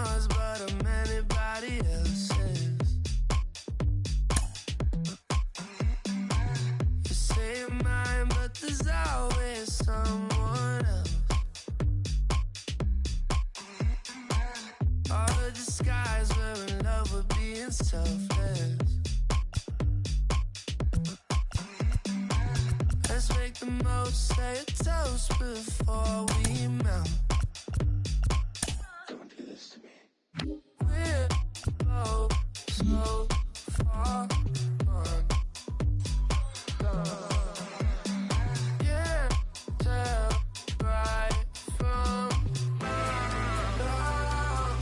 yours, but I'm anybody else's. You say you're mine, but there's always someone else. All the disguise, we're in love with being selfless. Let's make the most, say a toast before we melt. Don't do this to me. We're both so far gone. Yeah, tell right from wrong.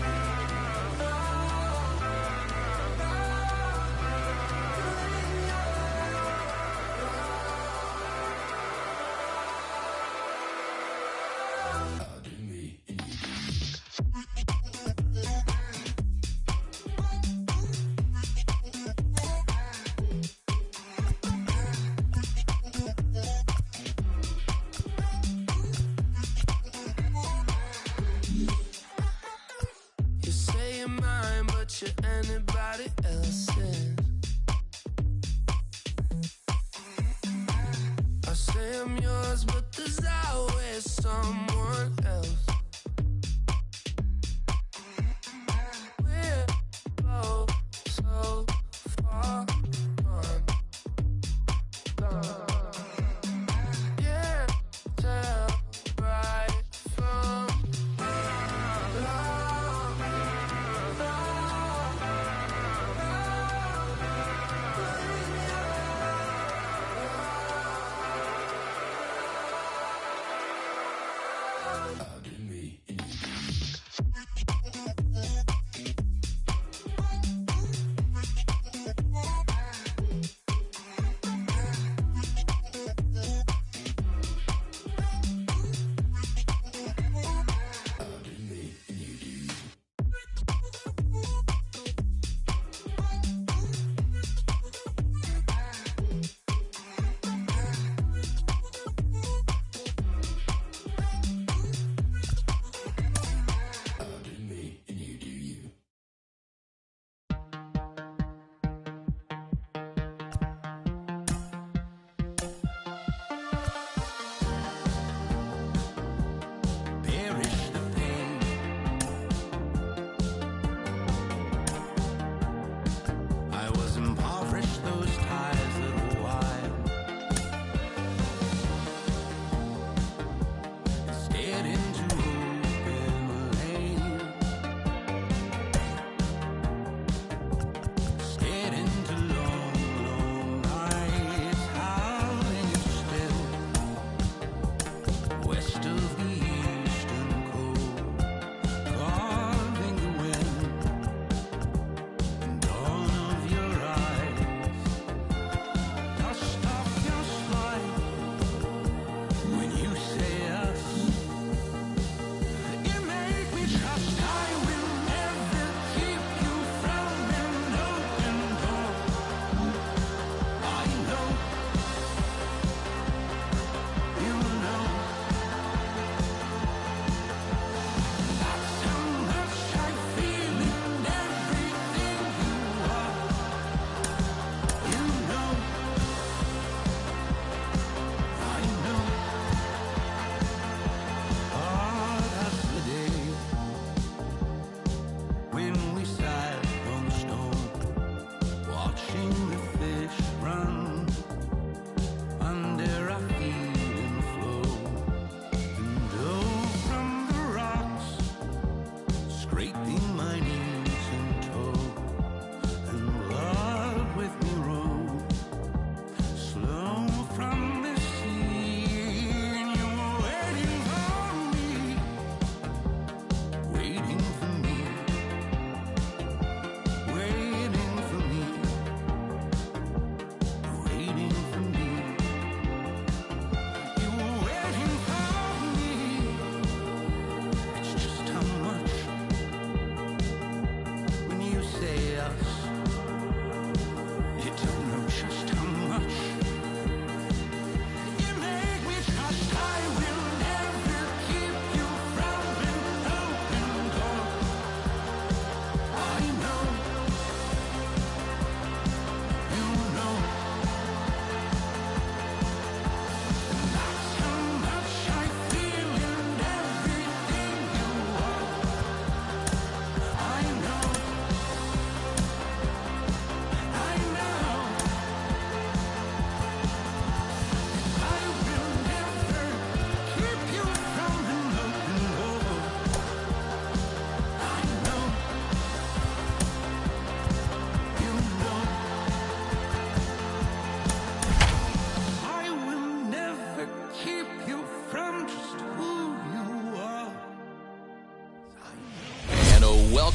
I'll do me and you. You say you're mine, but you're anybody else's. I say I'm yours, but there's always someone else. We're both so far gone. Yeah, tell right from wrong.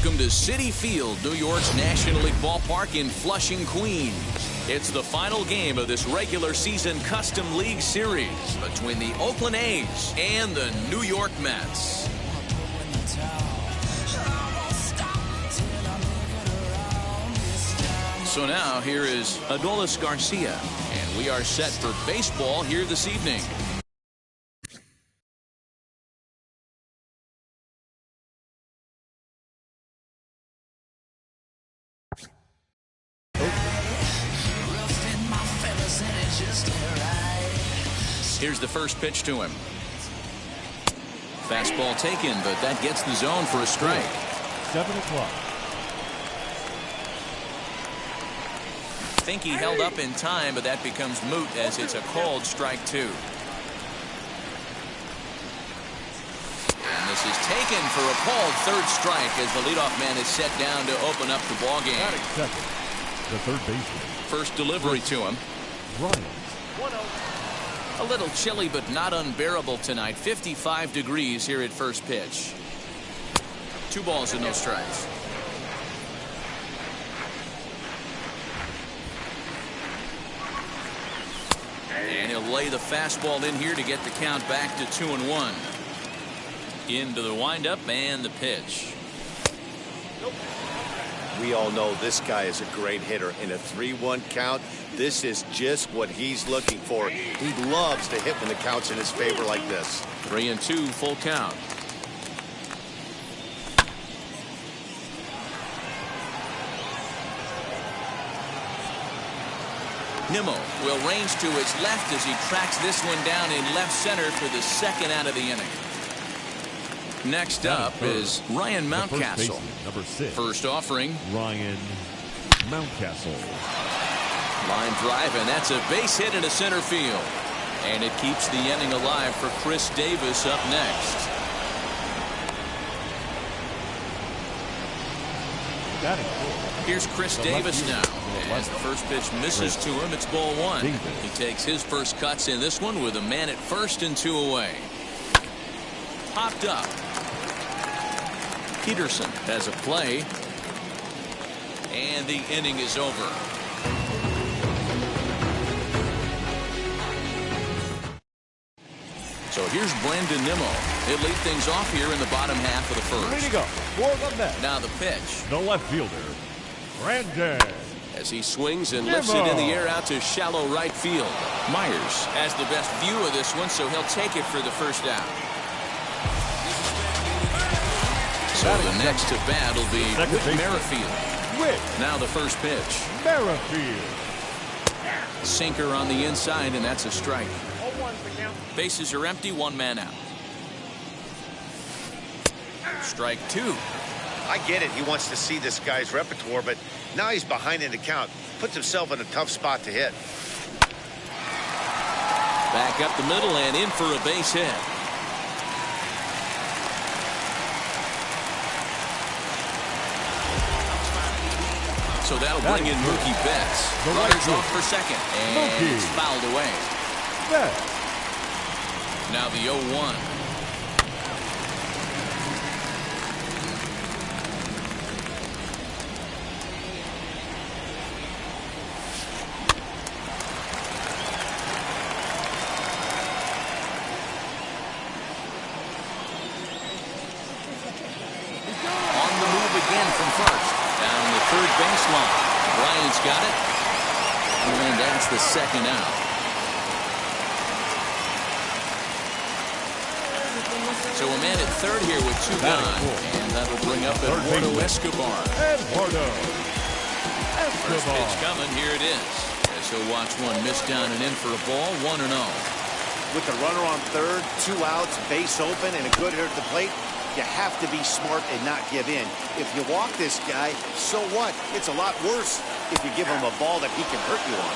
Welcome to Citi Field, New York's National League ballpark in Flushing, Queens. It's the final game of this regular season Custom League Series between the Oakland A's and the New York Mets. So now here is Adolis Garcia, and we are set for baseball here this evening. Here's the first pitch to him. Fastball taken, but that gets the zone for a strike. 7 o'clock. I think he held up in time, but that becomes moot as it's a called strike 2. And this is taken for a called third strike as the leadoff man is set down to open up the ball game. Second, the third baseman. First delivery to him. Ryan. A little chilly, but not unbearable tonight. 55 degrees here at first pitch. 2 balls and no strikes. And he'll lay the fastball in here to get the count back to 2-1. Into the windup and the pitch. We all know this guy is a great hitter. In a 3-1 count, this is just what he's looking for. He loves to hit when the count's in his favor like this. 3-2, full count. Nimmo will range to his left as he tracks this one down in left center for the second out of the inning. Next up is Ryan Mountcastle. Number 6. First offering. Ryan Mountcastle. Line drive, and that's a base hit into center field. And it keeps the inning alive for Chris Davis up next. Here's Chris Davis now. As the first pitch misses to him, it's ball 1. He takes his first cuts in this one with a man at first and 2 away. Popped up. Peterson has a play. And the inning is over. So here's Brandon Nimmo. He'll lead things off here in the bottom half of the first. Ready to go for the Mets. Now the pitch. The left fielder, Brandon. As he swings and lifts it in the air out to shallow right field. Myers has the best view of this one, so he'll take it for the first out. So the next to bat will be Whit Merrifield. Now the first pitch. Merrifield. Sinker on the inside, and that's a strike. Bases are empty, 1 man out. Strike 2. I get it. He wants to see this guy's repertoire, but now he's behind in the count. Puts himself in a tough spot to hit. Back up the middle and in for a base hit. So that'll bring in Mookie Betts. Runners off for second. And it's fouled away. Now the 0-1. On the move again from first. Down the third baseline. Bryant's got it. And that's the second out. So a man at third here with 2 gone. And that'll bring up Eduardo Escobar. First pitch coming. Here it is. As he'll watch one miss down and in for a ball. 1-0. With the runner on third, 2 outs, base open, and a good hitter at the plate, you have to be smart and not give in. If you walk this guy, so what? It's a lot worse if you give him a ball that he can hurt you on.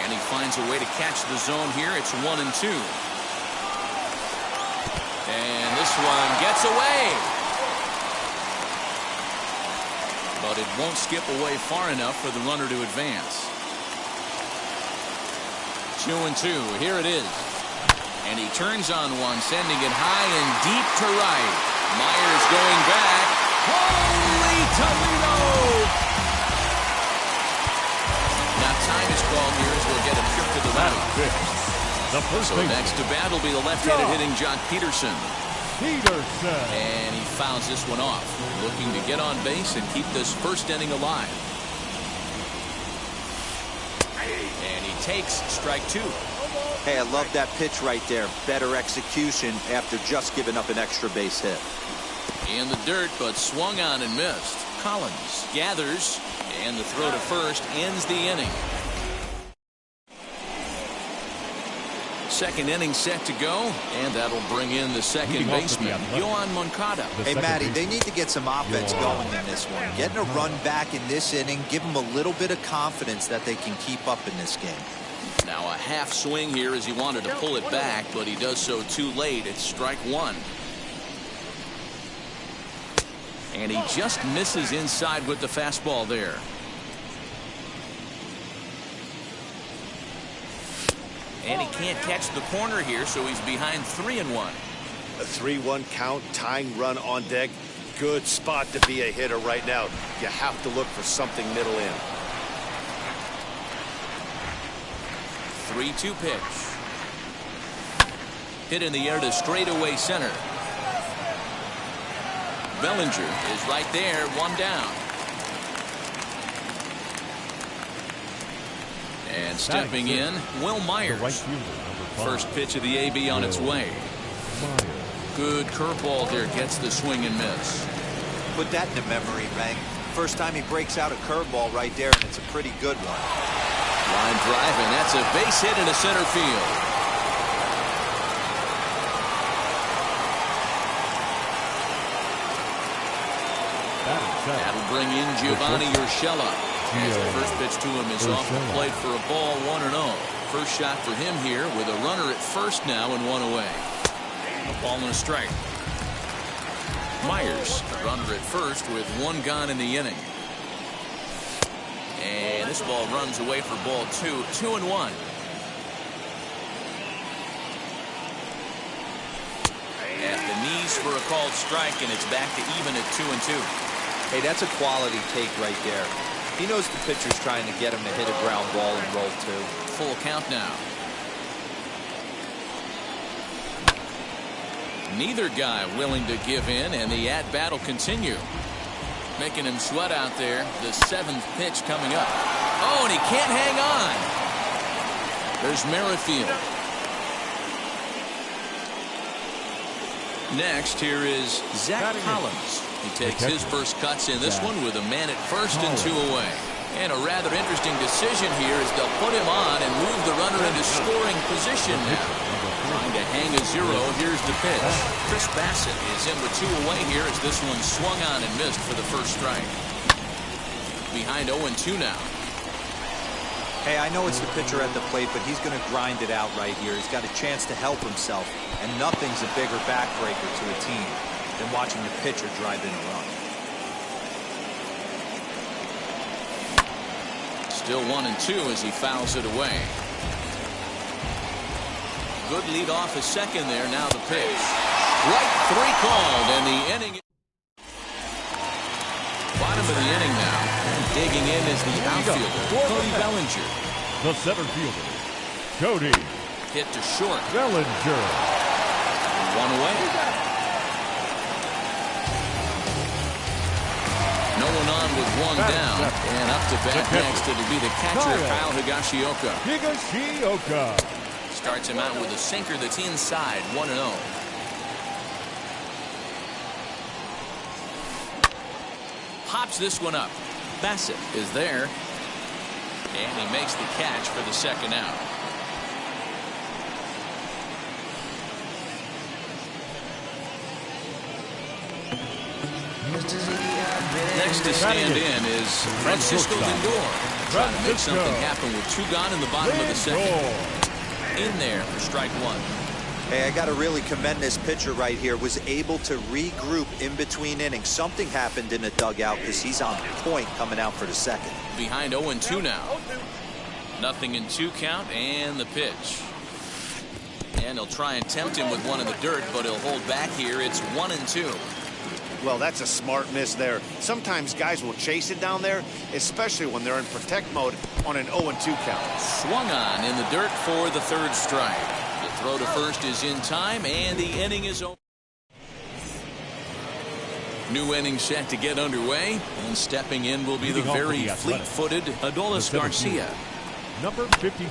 And he finds a way to catch the zone here. It's 1-2. And this one gets away. But it won't skip away far enough for the runner to advance. 2-2. Here it is. And he turns on one, sending it high and deep to right. Myers going back. Holy Toledo! Now time is called here as we'll get a trip to the mound. The first So next to bat will be the left-handed hitting John Peterson. And he fouls this one off, looking to get on base and keep this first inning alive. And he takes strike two. Hey, I love that pitch right there. Better execution after just giving up an extra base hit. In the dirt, but swung on and missed. Collins gathers, and the throw to first ends the inning. Second inning set to go, and that'll bring in the second baseman, Yohan Moncada. Hey, Matty, they need to get some offense going in this one. Getting a run back in this inning, give them a little bit of confidence that they can keep up in this game. Now a half swing here as he wanted to pull it back, but he does so too late. It's strike one. And he just misses inside with the fastball there. And he can't catch the corner here, so he's behind 3-1. A 3-1 count, tying run on deck. Good spot to be a hitter right now. You have to look for something middle in. 3-2 pitch. Hit in the air to straightaway center. Bellinger is right there, one down. And stepping in, Will Myers. First pitch of the AB on its way. Good curveball there, gets the swing and miss. Put that in the memory bank. First time he breaks out a curveball right there, and it's a pretty good one. Line drive, and that's a base hit into center field. That'll bring in Giovanni Urshela. As the first pitch to him is off the plate for a ball, 1-0. First shot for him here with a runner at first now and one away. A ball and a strike. Myers, a runner at first with one gone in the inning. And this ball runs away for ball two. 2-1. At the knees for a called strike, and it's back to even at 2-2. Hey, that's a quality take right there. He knows the pitcher's trying to get him to hit a ground ball and roll two. Full count now. Neither guy willing to give in, and the at-bat will continue. Making him sweat out there. The seventh pitch coming up. Oh, and he can't hang on. There's Merrifield. Next, here is Zach Collins. He takes his first cuts in this one with a man at first and two away. And a rather interesting decision here is they'll put him on and move the runner into scoring position now. Trying to hang a zero. Here's the pitch. Chris Bassett is in with two away here as this one swung on and missed for the first strike. Behind 0-2 now. Hey, I know it's the pitcher at the plate, but he's going to grind it out right here. He's got a chance to help himself, and nothing's a bigger backbreaker to a team than watching the pitcher drive in a run. Still 1-2 as he fouls it away. Good lead off his second there. Now the pitch. Right three called, and the inning. Bottom of the inning now. And digging in is the outfielder, Cody Bellinger. The center fielder, Cody. Hit to short. Bellinger. One away. No one on with one down. And up to bat next, it'll be the catcher, Kyle Higashioka. Starts him out with a sinker that's inside, 1-0. Pops this one up. Bassett is there. And he makes the catch for the second out. Next to stand in is Francisco Lindor. Trying to make something happen with two gone in the bottom of the second. In there for strike one. Hey, I got to really commend this pitcher right here. Was able to regroup in between innings. Something happened in the dugout because he's on point coming out for the second. Behind 0-2 now. Nothing in two count, and the pitch. And he'll try and tempt him with one in the dirt, but he'll hold back here. It's 1-2. Well, that's a smart miss there. Sometimes guys will chase it down there, especially when they're in protect mode on an 0-2 count. Swung on in the dirt for the third strike. The throw to first is in time, and the inning is over. New inning set to get underway, and stepping in will be the very fleet-footed Adolis Garcia. Number 53.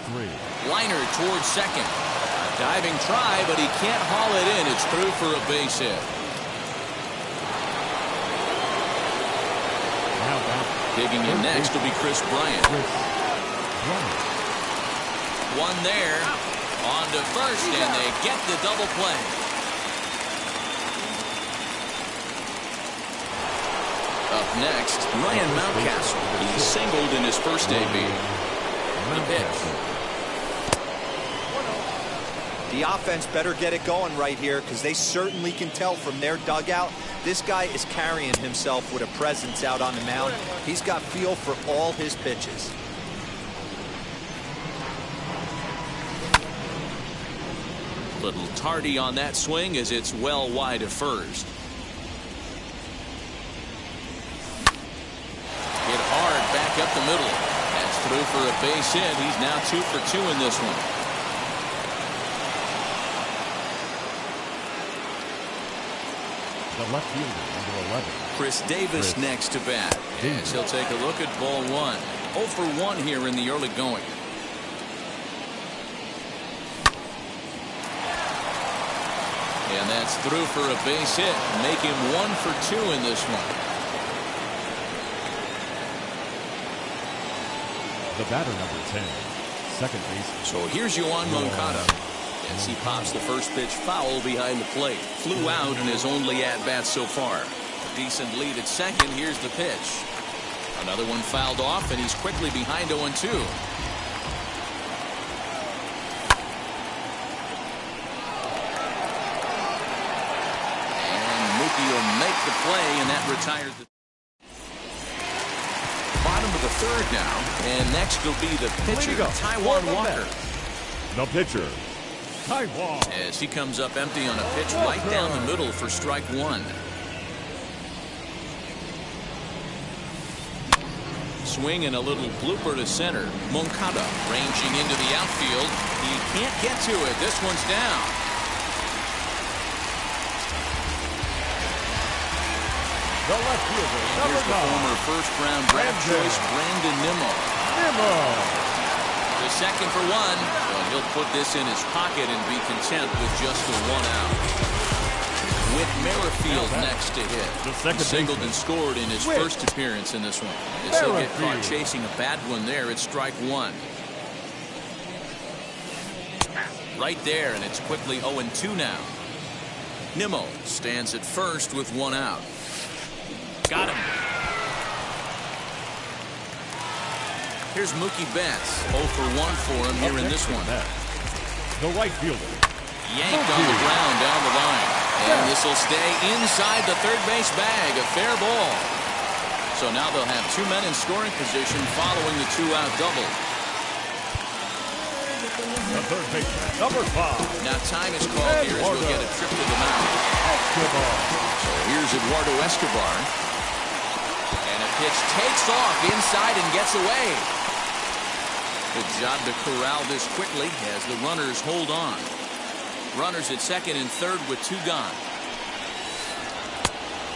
Liner towards second. A diving try, but he can't haul it in. It's through for a base hit. Digging in next will be Chris Bryant. One there. On to first, and they get the double play. Up next, Ryan Mountcastle. He singled in his first AB. The pitch. The offense better get it going right here, because they certainly can tell from their dugout this guy is carrying himself with a presence out on the mound. He's got feel for all his pitches. Little tardy on that swing as it's well wide of first. Hit hard back up the middle. That's through for a base hit. He's now 2 for 2 in this one. The left fielder, number 11. Chris Davis next to bat. As he'll take a look at ball 1. 0 for 1 here in the early going. And that's through for a base hit. Make him 1 for 2 in this one. The batter, number 10. Second base. So here's Yoan Moncada. As he pops the first pitch foul behind the plate. Flew out in his only at-bat so far. A decent lead at second. Here's the pitch. Another one fouled off, and he's quickly behind 0-2. And Mookie will make the play, and that retires the bottom of the third now. And next will be the pitcher, Taijuan Walker. The pitcher, Taijuan. As he comes up empty on a pitch right down the middle for strike 1. Swing and a little blooper to center. Moncada ranging into the outfield. He can't get to it. This one's down. The left fielder, Here's the former first-round draft choice, Brandon Nimmo. The second for 1. Well, he'll put this in his pocket and be content with just the 1 out. Whit Merrifield next to hit. He singled and scored in his first appearance in this one. As he'll get caught chasing a bad one there, it's strike 1. Right there, and it's quickly 0-2 now. Nimmo stands at first with 1 out. Got him. Here's Mookie Betts. 0 for 1 for him here in this one. The right fielder. Yanked on the ground down the line. And this will stay inside the third base bag. A fair ball. So now they'll have 2 men in scoring position following the 2-out double. The third baseman, number 5. Now time is called here as we'll get a trip to the mound. So here's Eduardo Escobar. And a pitch takes off inside and gets away. Good job to corral this quickly as the runners hold on. Runners at second and third with 2 gone.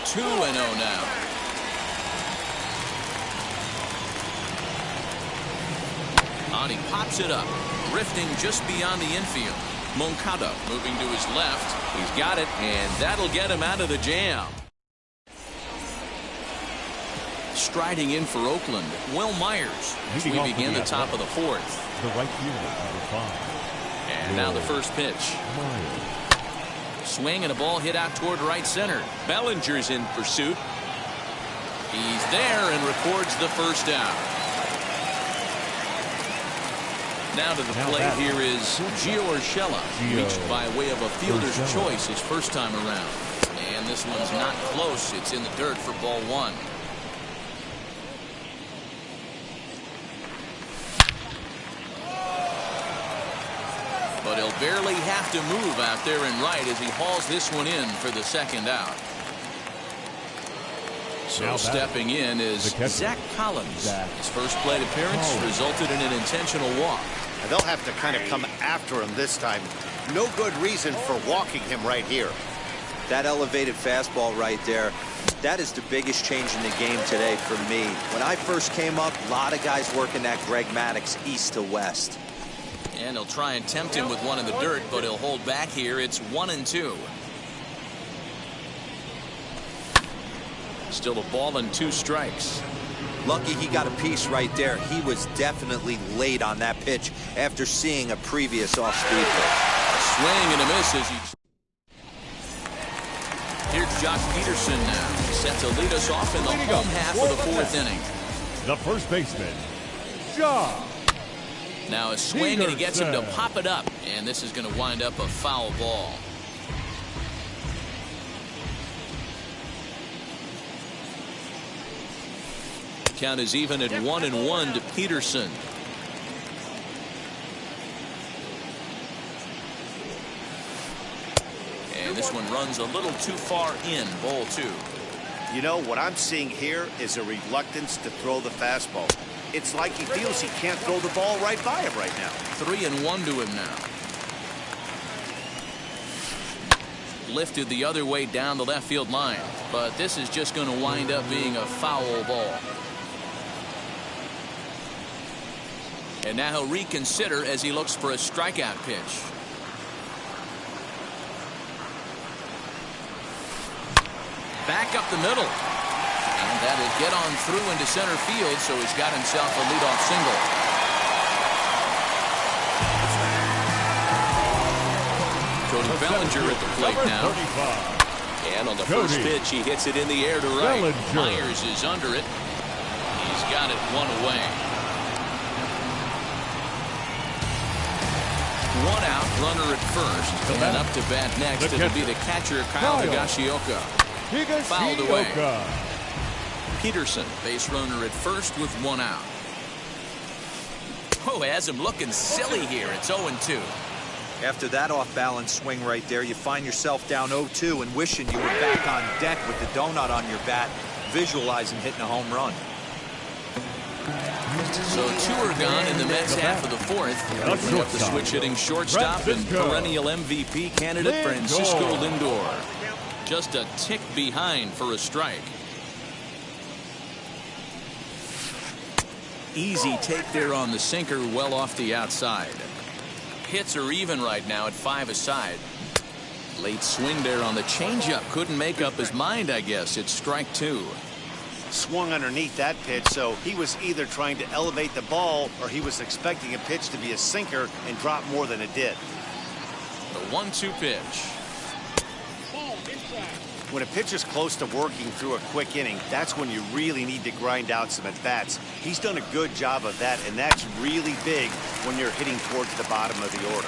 2-0 now. He pops it up, drifting just beyond the infield. Moncada moving to his left. He's got it, and that'll get him out of the jam. Striding in for Oakland, Will Myers, as we begin the top of the 4th. The right fielder, number 5. And now the first pitch. Swing and a ball hit out toward right center. Bellinger's in pursuit. He's there and records the first out. Now to the plate here is Gio Urshela, reached by way of a fielder's choice his first time around. And this one's not close. It's in the dirt for ball 1. But he'll barely have to move out there and right as he hauls this one in for the second out. So Now stepping in is Zach Collins. His first plate appearance resulted in an intentional walk. And they'll have to kind of come after him this time. No good reason for walking him right here. That elevated fastball right there, that is the biggest change in the game today for me. When I first came up, a lot of guys working that Greg Maddux east to west. And he'll try and tempt him with one in the dirt, but he'll hold back here. It's 1-2. Still a ball and 2 strikes. Lucky he got a piece right there. He was definitely late on that pitch after seeing a previous off-speed pitch. A swing and a miss as he... Here's Josh Peterson now, set to lead us off in the home half of the 4th inning. The first baseman, Josh. Now a swing and he gets him to pop it up, and this is going to wind up a foul ball. Count is even at 1-1 to Peterson. And this one runs a little too far in, ball 2. You know, what I'm seeing here is a reluctance to throw the fastball. It's like he feels he can't throw the ball right by him right now. 3-1 to him now. Lifted the other way down the left field line, but this is just going to wind up being a foul ball. And now he'll reconsider as he looks for a strikeout pitch. Back up the middle. And that'll get on through into center field, so he's got himself a leadoff single. Cody Bellinger at the plate now. And on the first pitch, he hits it in the air to right. Myers is under it. He's got it 1 away. 1 out, runner at first. And up to bat next, it'll be the catcher, Kyle Higashioka. Fouled away. Peterson, base runner at first with 1 out. Oh, has him looking silly here. It's 0-2. After that off-balance swing right there, you find yourself down 0-2 and wishing you were back on deck with the donut on your bat, visualizing hitting a home run. So 2 are gone in the Mets half of the 4th. Bring up the switch-hitting shortstop and perennial MVP candidate Francisco Lindor. Just a tick behind for a strike. Easy take there on the sinker, well off the outside. Hits are even right now at 5 aside. Late swing there on the changeup. Couldn't make up his mind, I guess. It's strike 2. Swung underneath that pitch, so he was either trying to elevate the ball or he was expecting a pitch to be a sinker and drop more than it did. The 1-2 pitch. When a pitcher's close to working through a quick inning, that's when you really need to grind out some at-bats. He's done a good job of that, and that's really big when you're hitting towards the bottom of the order.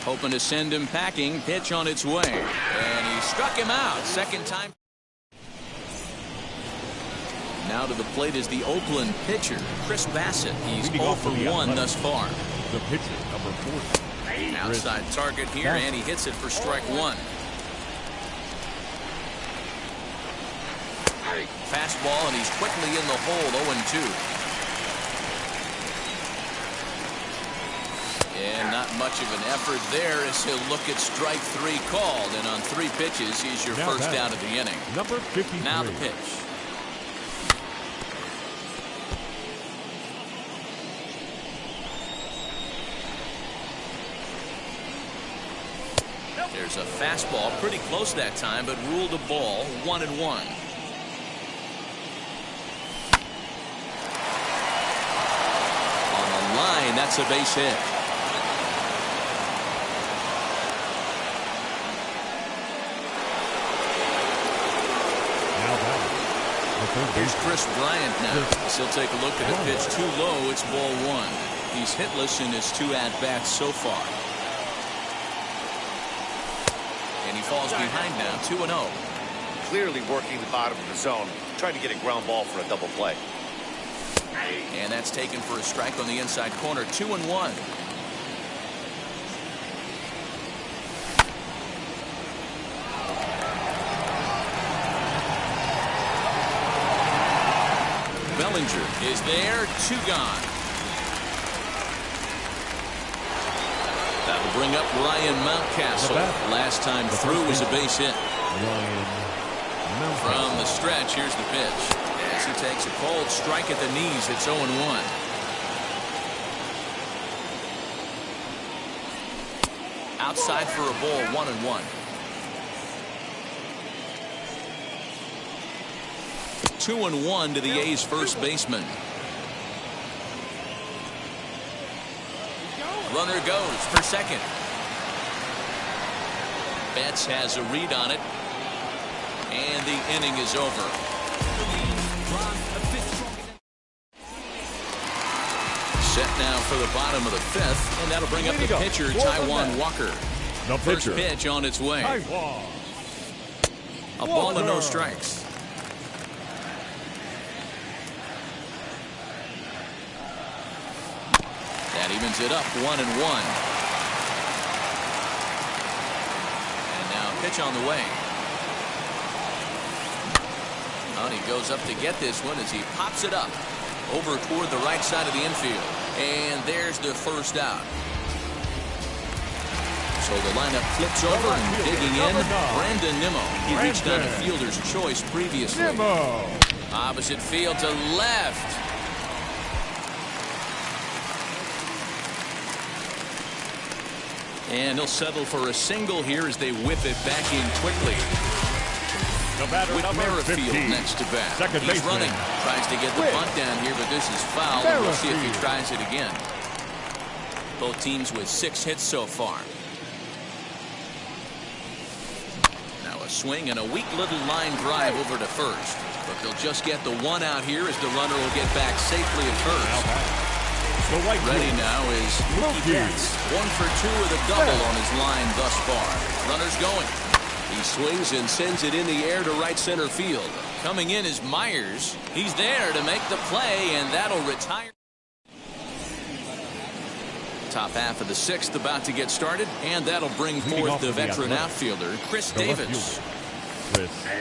Hoping to send him packing. Pitch on its way. And he struck him out. Second time. Now to the plate is the Oakland pitcher, Chris Bassett. He's 0 for 1 thus far. The pitcher, number 40. Outside target here, and he hits it for strike 1. Fastball, and he's quickly in the hole, 0-2. And not much of an effort there as he'll look at strike 3 called. And on 3 pitches, he's your first out of the inning. Number 53. Now the pitch. There's a fastball pretty close that time, but ruled a ball, 1-1. Line, that's a base hit. Here's Chris Bryant now. He'll take a look at a pitch too low. It's ball 1. He's hitless in his 2 at-bats so far. And he falls behind now, 2-0. Clearly working the bottom of the zone, trying to get a ground ball for a double play. And that's taken for a strike on the inside corner. 2-1. Bellinger is there, 2 gone. That'll bring up Ryan Mountcastle. Last time through was a base hit. From the stretch, here's the pitch. As he takes a cold strike at the knees, it's 0-1. Outside for a ball, 1-1. 2-1 to the A's first baseman. Runner goes for second. Betts has a read on it. And the inning is over. Set now for the bottom of the 5th, and that'll bring up the pitcher, Taijuan Walker. The First pitch on its way. A ball and no strikes. That evens it up, 1-1. And now pitch on the way. And he goes up to get this one as he pops it up over toward the right side of the infield. And there's the first out. So the lineup flips over and digging in, Brandon Nimmo. He reached on a fielder's choice previously. Opposite field to left. And he'll settle for a single here as they whip it back in quickly. With Merrifield next to bat. He's running. Tries to get the bunt down here, but this is foul. We'll see if he tries it again. Both teams with 6 hits so far. Now a swing and a weak little line drive over to first. But they'll just get the 1 out here as the runner will get back safely at first. Ready now is Mookie Betts. 1 for 2 with a double on his line thus far. Runner's going. He swings and sends it in the air to right center field. Coming in is Myers. He's there to make the play, and that'll retire. Top half of the 6th about to get started, and that'll bring forth the veteran outfielder, Chris Davis.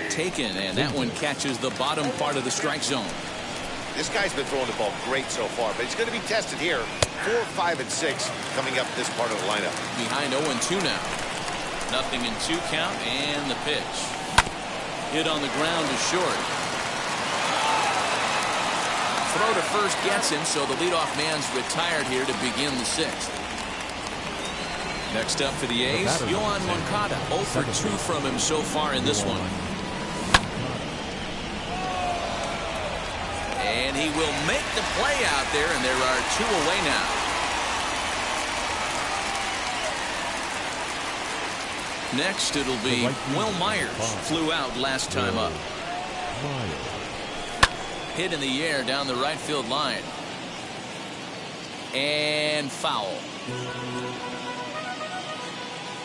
Taken, and that one catches the bottom part of the strike zone. This guy's been throwing the ball great so far, but he's going to be tested here. 4, 5, and 6 coming up this part of the lineup. Behind 0-2 now. 0-2 count, and the pitch. Hit on the ground is short. Throw to first gets him, so the leadoff man's retired here to begin the 6th. Next up for the A's, Yoán Moncada. 0 for 2 from him so far in this one. And he will make the play out there, and there are 2 away now. Next, it'll be Will Myers. Flew out last time up. Hit in the air down the right field line. And foul.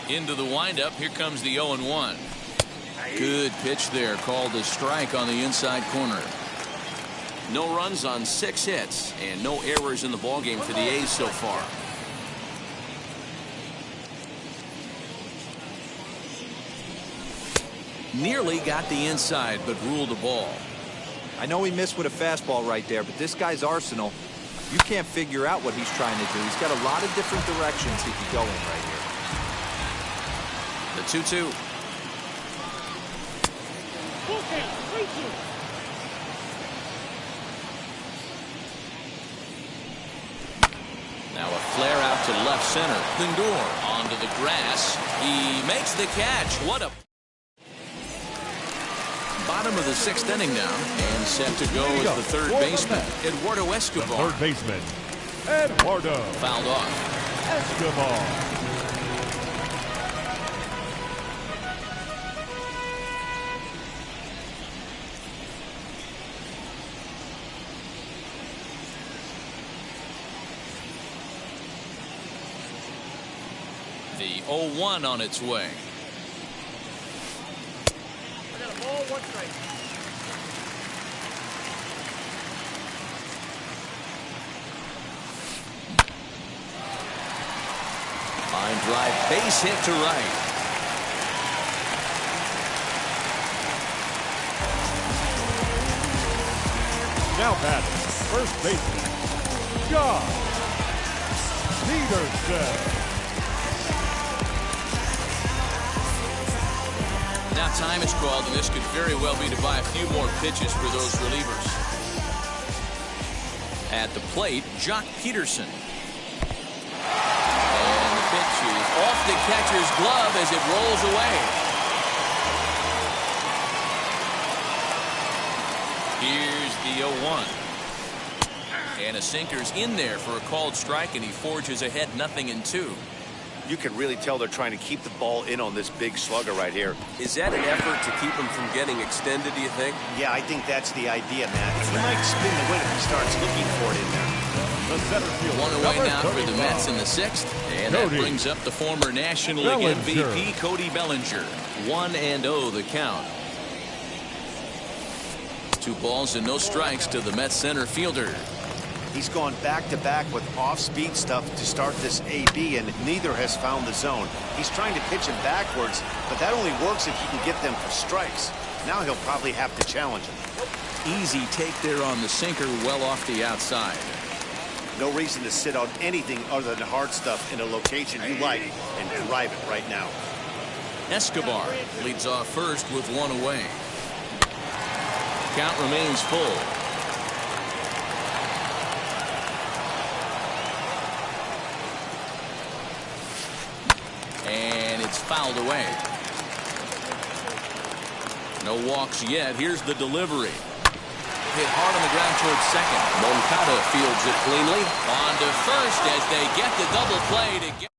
Into the windup. Here comes the 0-1. Good pitch there. Called a strike on the inside corner. No runs on 6 hits and no errors in the ballgame for the A's so far. Nearly got the inside, but ruled a ball. I know he missed with a fastball right there, but this guy's arsenal, you can't figure out what he's trying to do. He's got a lot of different directions he could go in right here. The 2-2. Now a flare out to left center. Lindor onto the grass. He makes the catch. What a... Bottom of the 6th inning now, and set to go is the third baseman, Eduardo Escobar. Third baseman, Eduardo. Fouled off. Escobar. The 0-1 on its way. Line drive, base hit to right. Now batting, first baseman, Josh Peterson. Now time is called, and this could very well be to buy a few more pitches for those relievers. At the plate, Jock Peterson. And the pitch is off the catcher's glove as it rolls away. Here's the 0-1. And a sinker's in there for a called strike, and he forges ahead 0-2. You can really tell they're trying to keep the ball in on this big slugger right here. Is that an effort to keep him from getting extended, do you think? Yeah, I think that's the idea, Matt. He might spin the win if he starts looking for it in there. The center fielder, One away now for the 35. Mets in the 6th. And that brings up the former National League MVP, Cody Bellinger. 1-0 the count. 2 balls and no strikes to the Mets center fielder. He's gone back-to-back with off-speed stuff to start this AB, and neither has found the zone. He's trying to pitch him backwards, but that only works if he can get them for strikes. Now he'll probably have to challenge him. Easy take there on the sinker, well off the outside. No reason to sit on anything other than hard stuff in a location you like and drive it right now. Escobar leads off first with 1 away. Count remains full. And it's fouled away. No walks yet. Here's the delivery. Hit hard on the ground towards second. Moncada fields it cleanly. On to first as they get the double play to get.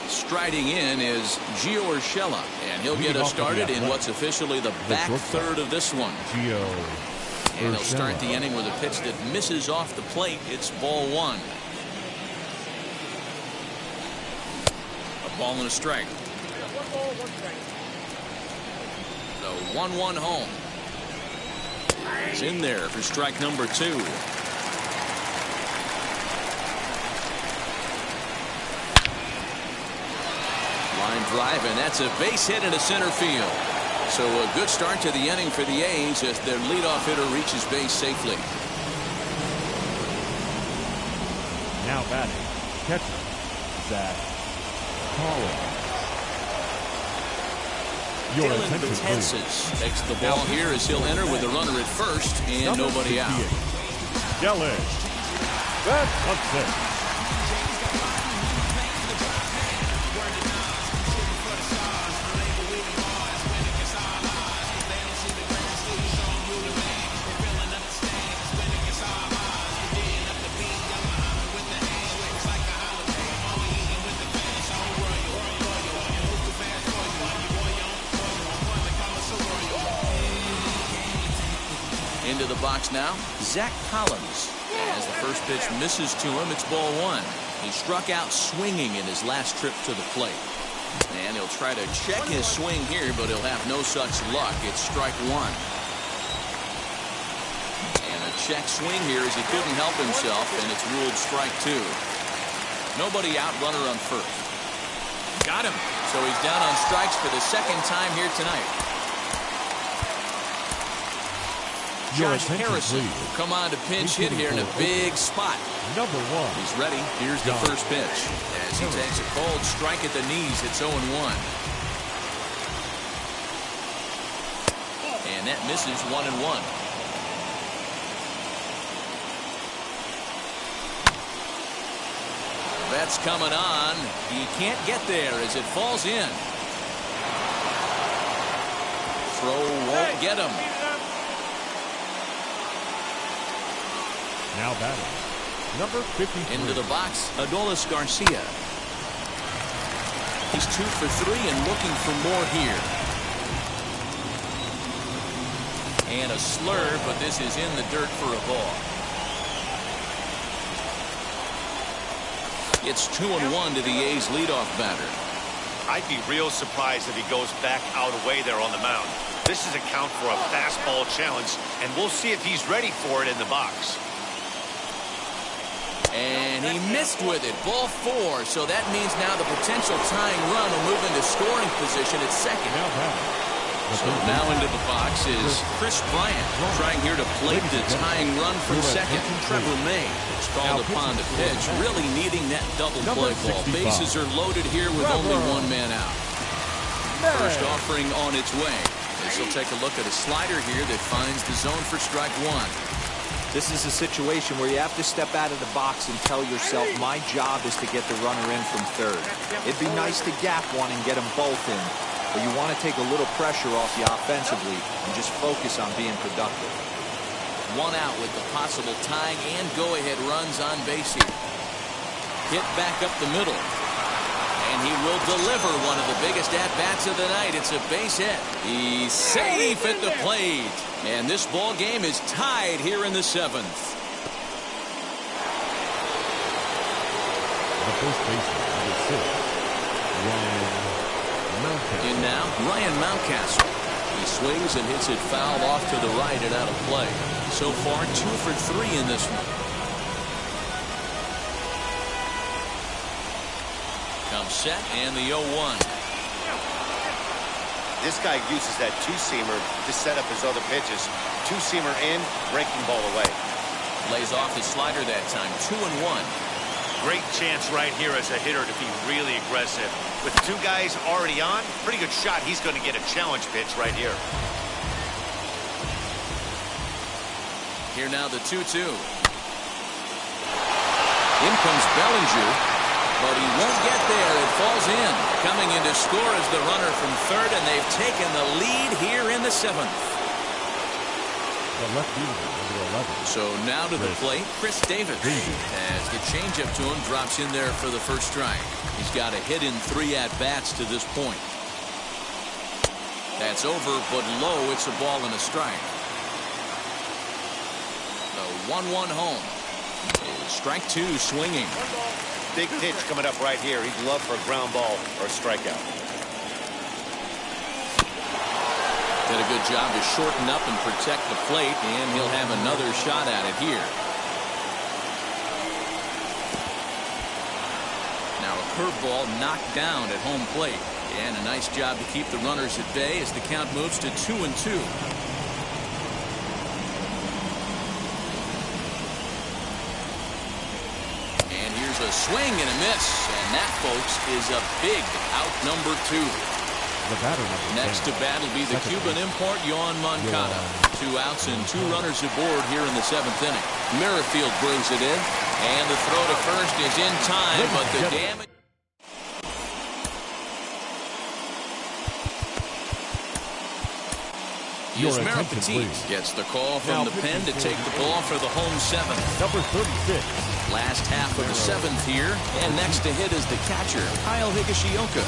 Striding in is Gio Urshela, and he'll get us started in what's officially the back third of this one. And he'll start the inning with a pitch that misses off the plate. It's ball 1. Ball and a strike. The 1-1 home. It's in there for strike number 2. Line drive, and that's a base hit into center field. So a good start to the inning for the A's as their leadoff hitter reaches base safely. Now batting, catcher, Zach Collins. Your Dylan attention, Betances please. takes the ball here as he'll enter with a runner at first and nobody out. Yelich. That's a 6. Into the box now, Zach Collins. As the first pitch misses to him, it's ball 1. He struck out swinging in his last trip to the plate. And he'll try to check his swing here, but he'll have no such luck. It's strike 1. And a check swing here as he couldn't help himself, and it's ruled strike 2. Nobody out, runner on first. Got him. So he's down on strikes for the second time here tonight. Josh Harrison will come on to pinch hit here in a big spot. Number 1. He's ready. Here's the first pitch. As he takes a cold strike at the knees, it's 0-1. And that misses 1-1. That's coming on. He can't get there as it falls in. Throw won't get him. Now batting, number 53. Into the box, Adolis Garcia. He's 2 for 3 and looking for more here. And a slurve, but this is in the dirt for a ball. It's 2-1 to the A's leadoff batter. I'd be real surprised if he goes back out away there on the mound. This is a count for a fastball challenge, and we'll see if he's ready for it in the box. And he missed with it. Ball 4. So that means now the potential tying run will move into scoring position at second. Now batting, So now into the box is Chris Bryant, trying here to plate the tying run from second. Trevor May is called upon to pitch, really needing that double play ball. Bases are loaded here with only one man out. First offering on its way. As he'll take a look at a slider here that finds the zone for strike one. This is a situation where you have to step out of the box and tell yourself, my job is to get the runner in from third. It'd be nice to gap one and get them both in, but you want to take a little pressure off you offensively and just focus on being productive. One out with the possible tying and go-ahead runs on base here. Hit back up the middle. And he will deliver one of the biggest at-bats of the night. It's a base hit. He's safe at the plate. And this ball game is tied here in the seventh. The first baseman, number 6, Ryan Mountcastle. In now, Ryan Mountcastle. He swings and hits it foul off to the right and out of play. So far, 2 for 3 in this one. Comes set and the 0-1. This guy uses that two-seamer to set up his other pitches. Two-seamer in, breaking ball away. Lays off his slider that time. 2-1. Great chance right here as a hitter to be really aggressive. With 2 guys already on, pretty good shot. He's going to get a challenge pitch right here. Here now the 2-2. In comes Bellinger, but he won't get there. It falls in. Coming in to score is the runner from third, and they've taken the lead here in the seventh. The left fielder, number 11. So now to the plate, Chris Davis. As the changeup to him drops in there for the first strike. He's got a hit in 3 at-bats to this point. That's over, but low. It's a ball and a strike. The 1-1 home. Strike 2 swinging. Big pitch coming up right here. He'd love for a ground ball or a strikeout. Did a good job to shorten up and protect the plate, and he'll have another shot at it here. Now a curveball knocked down at home plate, and a nice job to keep the runners at bay as the count moves to 2-2. A swing and a miss, and that, folks, is a big out number 2. The batter number 10. Next to bat will be the Cuban import, Yohan Moncada. 2 outs and 2 runners aboard here in the 7th inning. Merrifield brings it in, and the throw to first is in time, but the damage... Here's Merrifield gets the call from the pen to take the ball for the home 7th. Number 36. Last half of the 7th here, and next to hit is the catcher, Kyle Higashioka.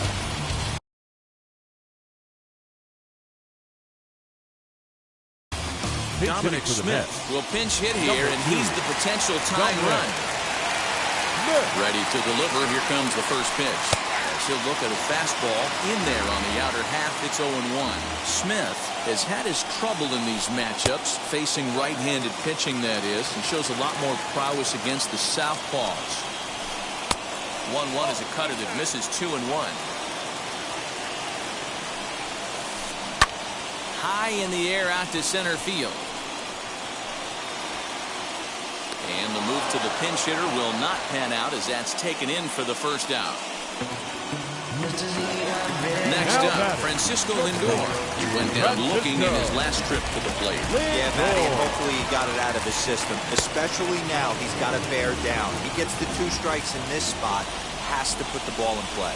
Dominic Smith will pinch hit here, and he's the potential tying run. Ready to deliver. Here comes the first pitch. He'll look at a fastball in there on the outer half. It's 0-1. Smith has had his trouble in these matchups, facing right-handed pitching, that is. He shows a lot more prowess against the southpaws. 1-1 is a cutter that misses 2-1. High in the air out to center field. And the move to the pinch hitter will not pan out as that's taken in for the first out. Next up, Francisco Lindor. He went down looking in his last trip to the plate. Yeah, Matty, and hopefully he got it out of his system. Especially now, he's got to bear down. He gets the 2 strikes in this spot, has to put the ball in play.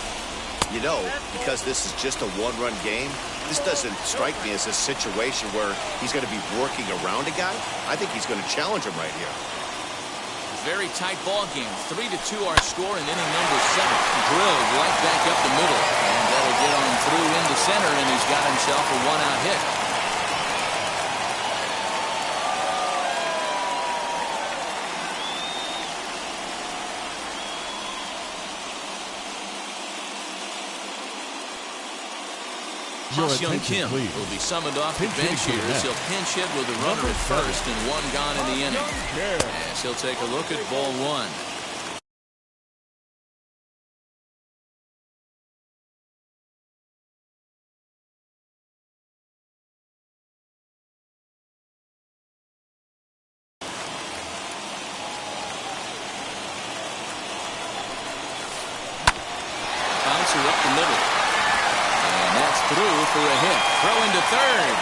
You know, because this is just a 1-run game, this doesn't strike me as a situation where he's going to be working around a guy. I think he's going to challenge him right here. Very tight ball game. 3-2 our score in inning number 7. Drilled right back up the middle. And that'll get on through into center, and he's got himself a 1-out hit. Ha-Seong Kim will be summoned off the bench here as he'll pinch hit with a runner at first and 1 gone in the inning. As he'll take a look at ball 1. bouncer up the middle. And that's through for a hit. Throw into third.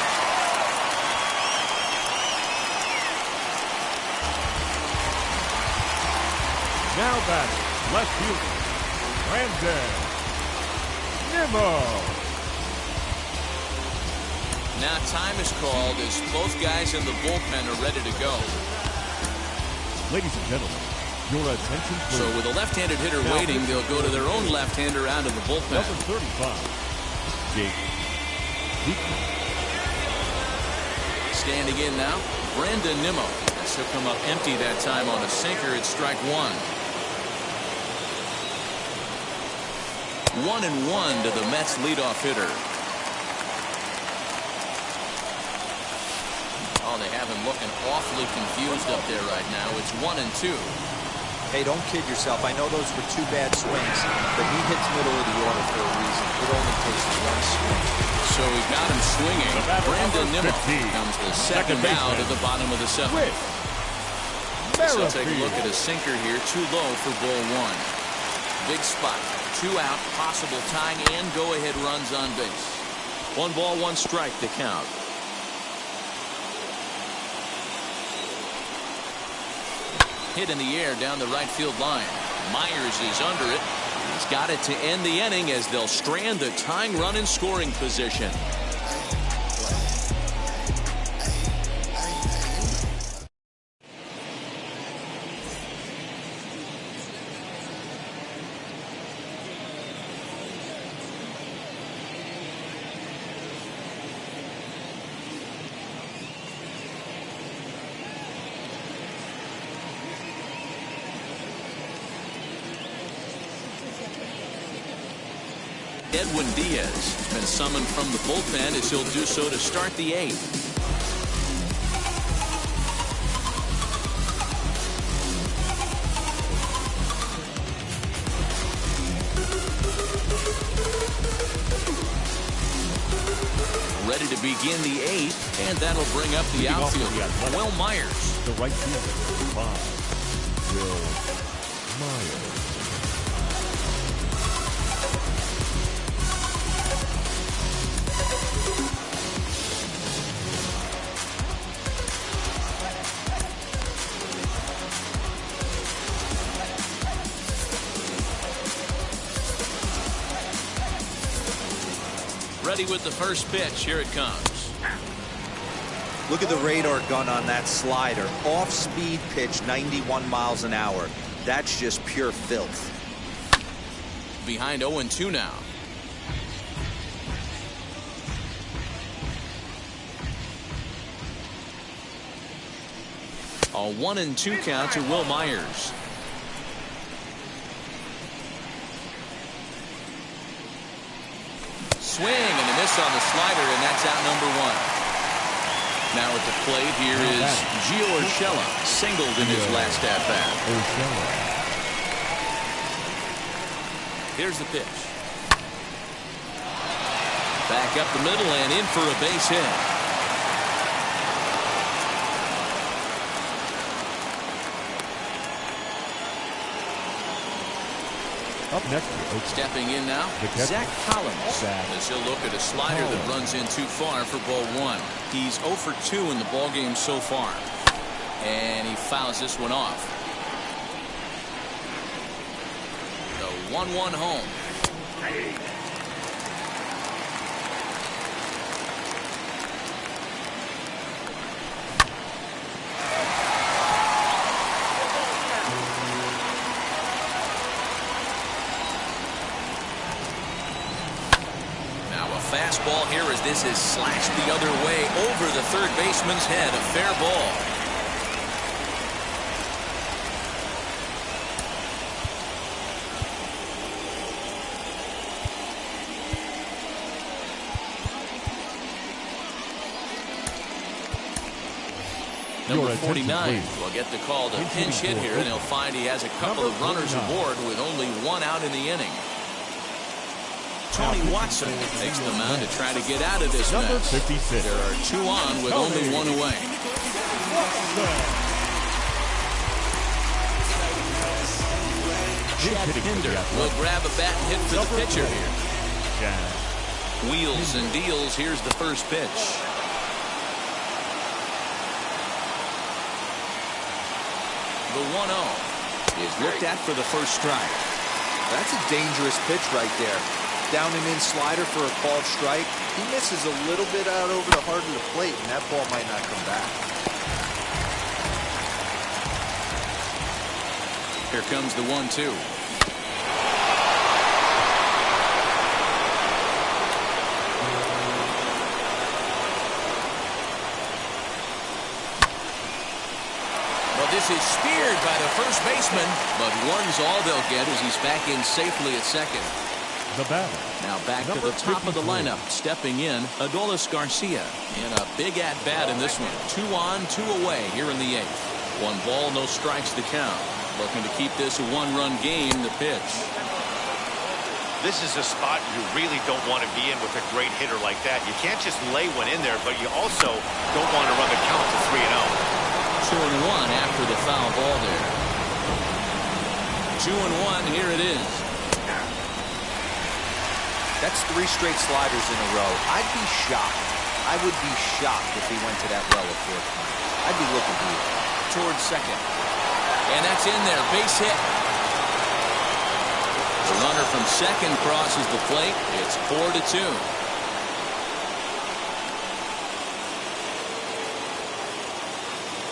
Now batting, left fielder, Brandon Nimmo. Now time is called as both guys in the bullpen are ready to go. Ladies and gentlemen, your attention please. So with a left-handed hitter waiting, they'll go to their own left-hander out of the bullpen. Number 35, Jake Beekman. Standing in now, Brandon Nimmo. He'll come up empty that time on a sinker. It's strike one. 1-1 to the Mets leadoff hitter. Oh, they have him looking awfully confused up there right now. It's 1-2. Hey, don't kid yourself. I know those were two bad swings, but he hits middle of the order for a reason. It only takes one swing. So we got him swinging. Brandon Nimmo 15, comes the second out at the bottom of the seventh. So take a look at a sinker here. Too low for ball one. Big spot. 2 out. Possible tying and go-ahead runs on base. 1 ball, 1 strike to count. Hit in the air down the right field line. Myers is under it. He's got it to end the inning as they'll strand the tying run in scoring position. Edwin Diaz has been summoned from the bullpen as he'll do so to start the 8th. Ready to begin the 8th, and that'll bring up the outfielder, Will Myers. The right fielder, 5, Will Myers. Ready with the first pitch. Here it comes. Look at the radar gun on that slider. Off-speed pitch, 91 miles an hour. That's just pure filth. Behind 0-2 now. A 1-2 count to Will Myers. Swing and a miss on the slider, and that's out number 1. Now at the plate here is Gio Urshela, singled in his last at-bat. Here's the pitch. Back up the middle and in for a base hit. Up next, stepping in now, Zach Collins. As he'll look at a slider that runs in too far for ball 1. He's 0 for 2 in the ball game so far, and he fouls this one off. The 1-1 home. Fastball here as this is slashed the other way over the third baseman's head. A fair ball. Number 49 will get the call to pinch hit here, and he'll find he has a couple of runners aboard with only 1 out in the inning. Tony Watson takes the mound to try to get out of this mess. 56. There are 2 on with only 1 away. Chad Pinder will grab a bat and hit for the pitcher here. Wheels and deals. Here's the first pitch. The 1-0 is looked at for the first strike. That's a dangerous pitch right there. Down and in slider for a called strike. He misses a little bit out over the heart of the plate, and that ball might not come back. Here comes the 1-2. This is speared by the first baseman, but one's all they'll get as he's back in safely at second. The batter. Now back to the top of the lineup. Stepping in, Adolis Garcia. And a big at-bat in this one. 2 on, 2 away here in the 8th. 1 ball, no strikes to count. Looking to keep this a 1-run game. The pitch. This is a spot you really don't want to be in with a great hitter like that. You can't just lay one in there, but you also don't want to run the count to 3-0. 2-1 after the foul ball there. 2-1, here it is. That's 3 straight sliders in a row. I'd be shocked. I would be shocked if he went to that well at 4th time. I'd be looking for it. Towards second. And that's in there. Base hit. The runner from second crosses the plate. It's 4-2.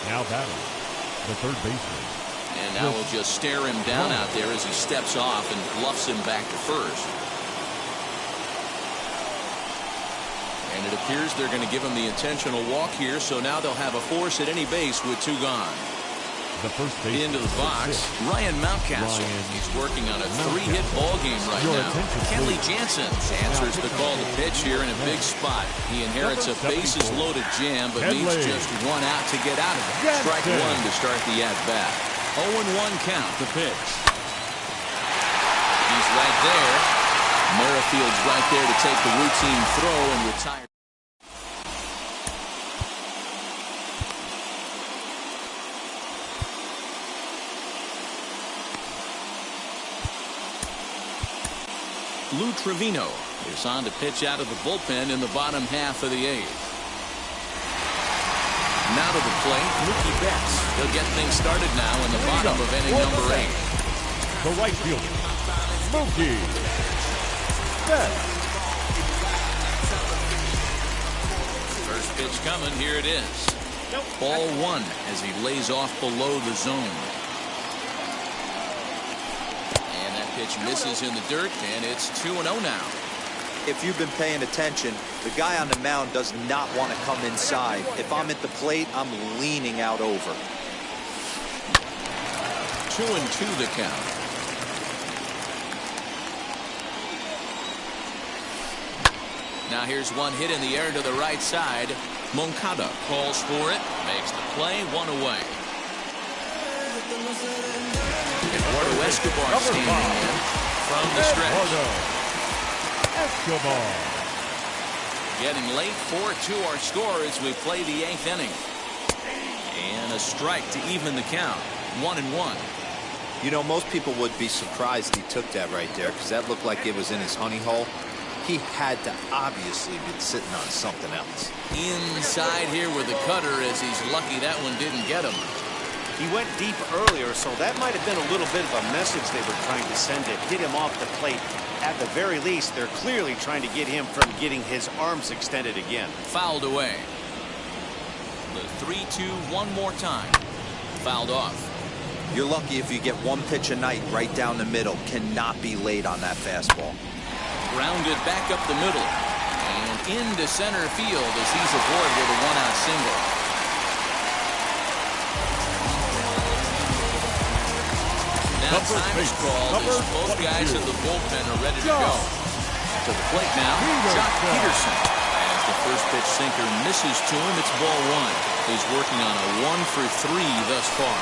Now batting, the third baseman. And now we'll just stare him down out there as he steps off and bluffs him back to first. And it appears they're going to give him the intentional walk here, so now they'll have a force at any base with 2 gone. The first baseman. Into the box, Ryan Mountcastle. He's working on a 3-hit ball game right now. Kenley Jansen answers the call to pitch here in a big spot. He inherits a bases-loaded jam, but needs just 1 out to get out of it. Strike 1 to start the at-bat. 0-1 count to pitch. He's right there. Merrifield's right there to take the routine throw and retire. Lou Trevino is on to pitch out of the bullpen in the bottom half of the 8th. Now to the plate, Mookie Betts. He'll get things started now in the bottom of inning number 8. The right fielder, Mookie Betts. First pitch coming. Here it is. Ball 1 as he lays off below the zone. Pitch misses in the dirt, and it's 2-0 now. If you've been paying attention, the guy on the mound does not want to come inside. If I'm at the plate, I'm leaning out over. 2-2 the count. Now here's one hit in the air to the right side. Moncada calls for it, makes the play, 1 away. Eduardo Escobar standing in from the stretch. Escobar. Getting late, 4-2 our score as we play the 8th inning. And a strike to even the count. 1-1. You know, most people would be surprised he took that right there because that looked like it was in his honey hole. He had to obviously be sitting on something else. Inside here with the cutter as he's lucky that one didn't get him. He went deep earlier, so that might have been a little bit of a message they were trying to send to hit him off the plate. At the very least, they're clearly trying to get him from getting his arms extended again. Fouled away. The 3-2 one more time. Fouled off. You're lucky if you get 1 pitch a night right down the middle. Cannot be late on that fastball. Grounded back up the middle. And into center field as he's aboard with a 1-out single. Now time is called as both guys in the bullpen are ready to go. To the plate now, Jock Peterson. As the first pitch sinker misses to him, it's ball 1. He's working on a 1-for-3 thus far.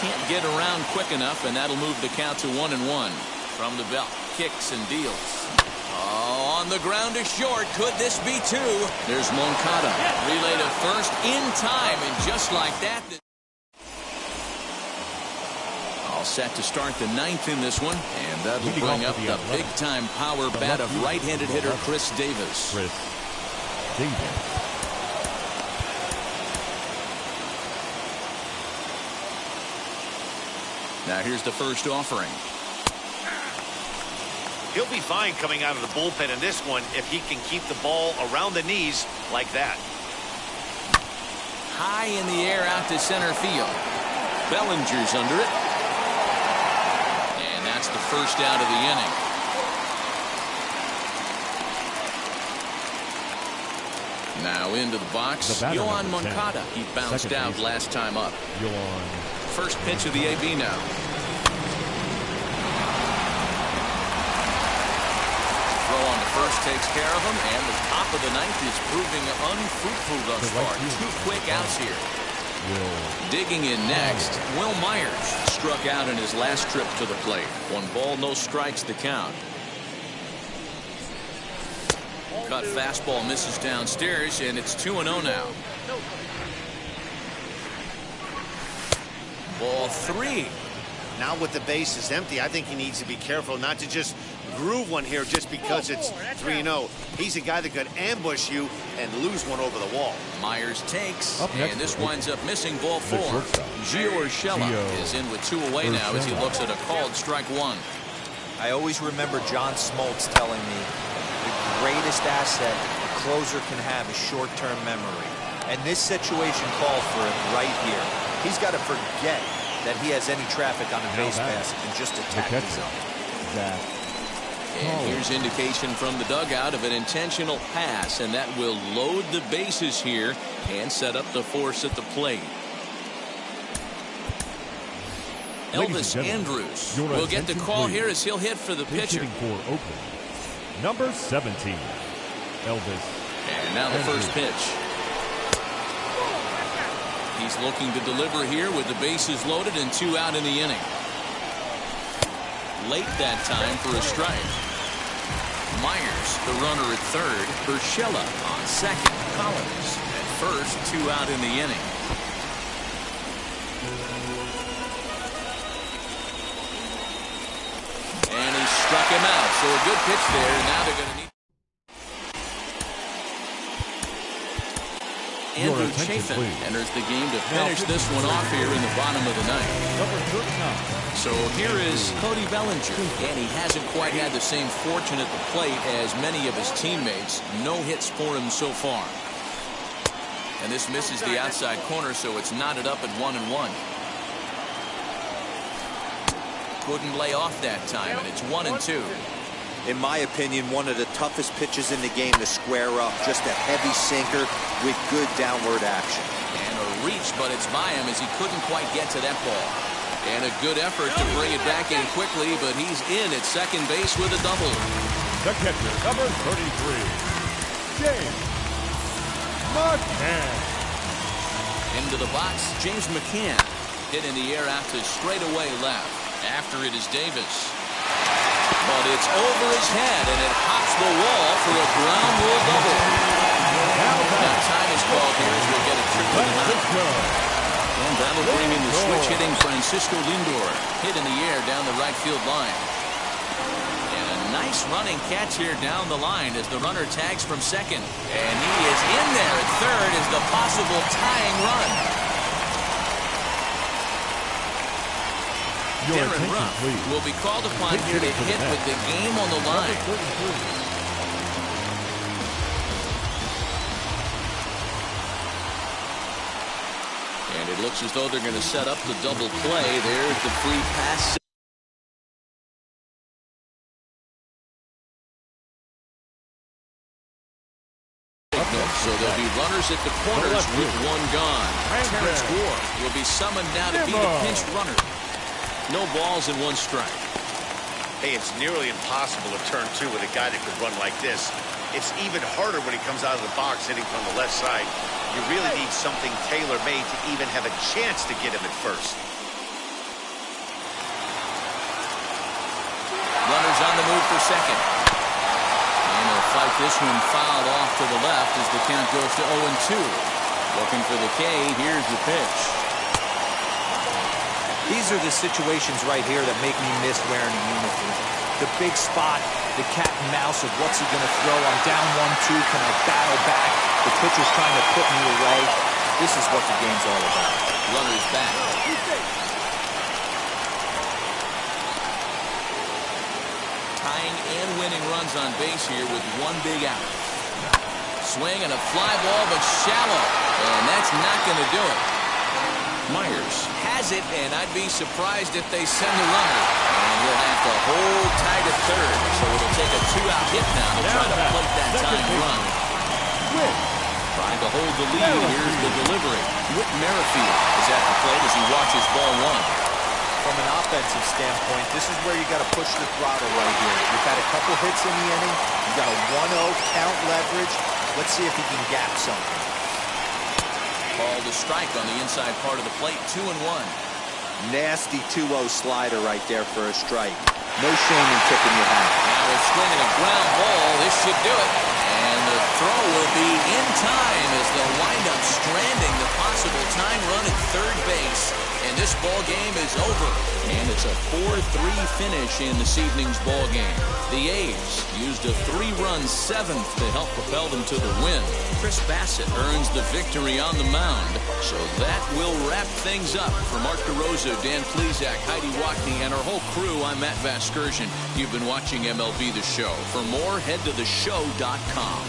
Can't get around quick enough, and that'll move the count to 1-1. From the belt, kicks and deals. Oh, on the ground to short. Could this be 2? There's Moncada. Relay to first in time, and just like that. set to start the ninth in this one, and that'll bring up the big-time power bat of right-handed hitter Chris Davis. Now here's the first offering. He'll be fine coming out of the bullpen in this one if he can keep the ball around the knees like that. High in the air out to center field. Bellinger's under it. And that's the first out of the inning. Now into the box, Yohan Moncada. He bounced out last time up. First pitch of the AB now. Throw on the first takes care of him, and the top of the ninth is proving unfruitful thus far. 2 quick outs here. Digging in next, Will Myers struck out in his last trip to the plate. 1 ball, no strikes the count. Cut fastball misses downstairs, and it's 2-0 now. Ball 3. Now with the bases empty, I think he needs to be careful not to just groove one here just because it's 3-0. He's a guy that could ambush you and lose one over the wall. Myers takes, and this winds up missing ball 4. Gio Urshela is in with 2 away now as he looks at a called strike 1. I always remember John Smoltz telling me the greatest asset a closer can have is short-term memory. And this situation called for it right here. He's got to forget that he has any traffic on a base pass and just attack the zone. And here's indication from the dugout of an intentional pass, and that will load the bases here and set up the force at the plate. Elvis Andrus will get the call here as he'll hit for the pitcher. For Oakland, number 17, Elvis. And now the first pitch. He's looking to deliver here with the bases loaded and 2 out in the inning. Late that time for a strike. Myers, the runner at third. Urshela on second. Collins at first. 2 out in the inning. And he struck him out. So a good pitch there. And now they're going to need Andrew Chafin enters the game to finish this one off here in the bottom of the ninth. So here is Cody Bellinger, and he hasn't quite had the same fortune at the plate as many of his teammates. No hits for him so far. And this misses the outside corner, so it's knotted up at 1-1. Couldn't lay off that time, and it's 1-2. In my opinion, one of the toughest pitches in the game to square up. Just a heavy sinker with good downward action. And a reach, but it's by him as he couldn't quite get to that ball. And a good effort to bring it back in quickly, but he's in at second base with a double. The catcher, number 33, James McCann. Into the box, James McCann. Hit in the air out to straightaway left. After it is Davis. But it's over his head, and it hops the wall for a ground rule double. Now time is called here as we'll get a trick to the ninth. And that'll bring in the switch-hitting Francisco Lindor. Hit in the air down the right field line. And a nice running catch here down the line as the runner tags from second. And he is in there at third as the possible tying run. Darren Ruff will be called upon here to hit with the game on the line. And it looks as though they're going to set up the double play. There's the free pass. So there'll be runners at the corners with 1 gone. Terrence Ward will be summoned now to be the pinch runner. No balls and 1 strike. Hey, it's nearly impossible to turn 2 with a guy that could run like this. It's even harder when he comes out of the box hitting from the left side. You really need something tailor-made to even have a chance to get him at first. Runners on the move for second. And they'll fight this one fouled off to the left as the count goes to 0-2. Looking for the K. Here's the pitch. These are the situations right here that make me miss wearing a uniform. The big spot, the cat and mouse of what's he going to throw. I'm down 1-2. Can I battle back? The pitcher's trying to put me away. This is what the game's all about. Runners back. Tying and winning runs on base here with one big out. Swing and a fly ball, but shallow. And that's not going to do it. Myers has it, and I'd be surprised if they send the runner. And he'll have to hold tight at third. So it'll take a two-out hit now to try to plate that tying run. Trying to hold the lead. Here's the delivery. Whit Merrifield is at the plate as he watches ball one. From an offensive standpoint, this is where you got to push the throttle right here. You've had a couple hits in the inning. You got a 1-0 count leverage. Let's see if he can gap something. Called a strike on the inside part of the plate, 2-1. Nasty 2-0 slider right there for a strike. No shame in tipping your hat. Now a swing and a ground ball. This should do it. And the throw will be in time as they'll wind up stranding the possible tying run at third base. And this ball game is over. And it's a 4-3 finish in this evening's ball game. The A's used a 3-run seventh to help propel them to the win. Chris Bassett earns the victory on the mound. So that will wrap things up. For Mark DeRosa, Dan Plesac, Heidi Wackney, and our whole crew, I'm Matt Vasgersian. You've been watching MLB The Show. For more, head to theshow.com.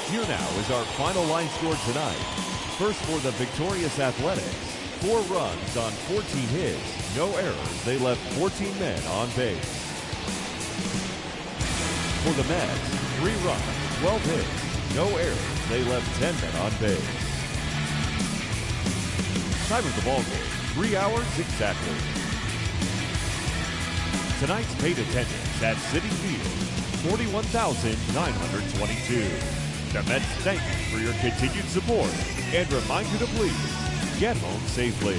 Here now is our final line score tonight. First for the victorious Athletics, 4 runs on 14 hits, no errors. They left 14 men on base. For the Mets, 3 runs, 12 hits, no errors. They left 10 men on base. Time of the ball game, 3 hours exactly. Tonight's paid attendance at Citi Field, 41,922. The Mets thank you for your continued support and remind you to please get home safely.